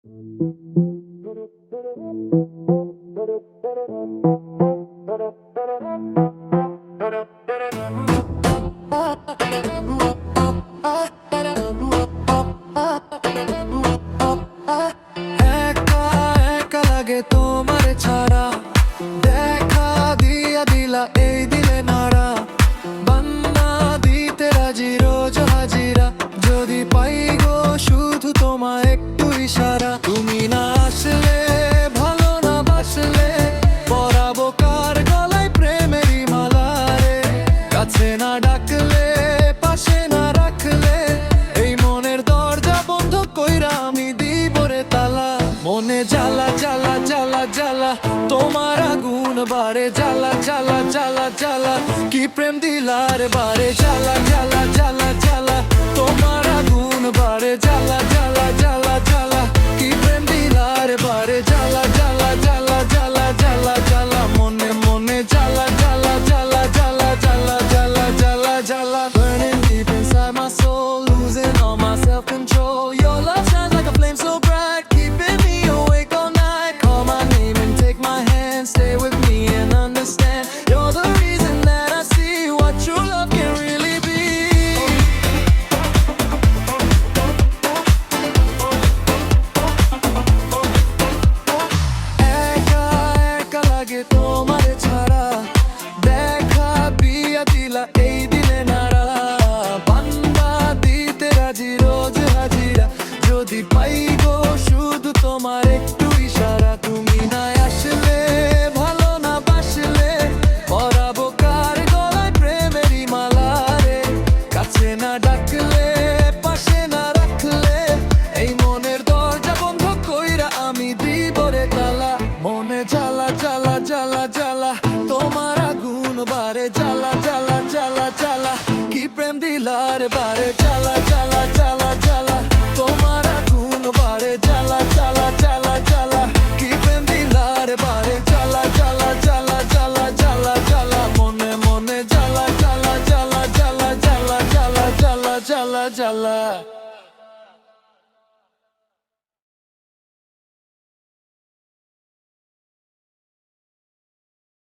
একা একা লাগে তোমার ছাড়া, দেখা দিয়া দিলা এই দিলে নাড়া। বান্না দিতে রাজি রোজ হাজিরা, যদি পাই গো শুধু তোমায় একটু ইশারা। তুমি না আসলে ভালো না বাসলে, পরাবো কার গলায় প্রেমেরই মালা রে। কাছে না ডাকলে পাশে না রাখলে, এই মনের দরজা বন্ধ কইরা আমি দিব রে তালা। মনে জ্বালা জ্বালা জ্বালা জ্বালা, তোমার আগুন বারে জ্বালা জ্বালা জ্বালা জ্বালা, কি প্রেম দিলার বারে জ্বালা জ্বালা জ্বালা জ্বালা, তোমার আগুন বারে জ্বালা জ্বালা জ্বালা জ্বালা, কি প্রেম দিলার বারে জ্বালা জ্বালা জ্বালা জ্বালা জ্বালা জ্বালা, মনে মনে জ্বালা জ্বালা জ্বালা জ্বালা জ্বালা জ্বালা জ্বালা জ্বালা। Burning deep inside my soul, losing all my self-control. Your love shines like a flame so bright, keeping me awake all night. Call my name and take my hand, stay with me and understand. You're the reason that I see what true love can really be. একা একা লাগে তোমার ছাড়া, দেখা বিয়া দিলা এই দিলে নাড়া। বান্দা দিতে রাজি রোজ হাজিরা, যদি পাই গো শুধু তোমার একটু ইশারা। তুমি না আসলে ভালো না বাসলে, পরাবো কার গলায় প্রেমেরই মালা রে। কাছে না ডাকলে পাশে না রাখলে, এই মনের দরজা বন্ধ কইরা আমি দিব রে তালা। মনে জ্বালা জ্বালা জ্বালা জ্বালা, তোমার আগুন বারে জ্বালা জ্বালা জ্বালা জ্বালা, কি প্রেম দিলার বারে জ্বালা জ্বালা জ্বালা জ্বালা, তোমার আগুন বারে জ্বালা জ্বালা জ্বালা জ্বালা, কি প্রেম দিলার বারে জ্বালা জ্বালা জ্বালা জ্বালা জ্বালা জ্বালা, মনে মনে জ্বালা জ্বালা জ্বালা জ্বালা জ্বালা জ্বালা জ্বালা জ্বালা জ্বালা।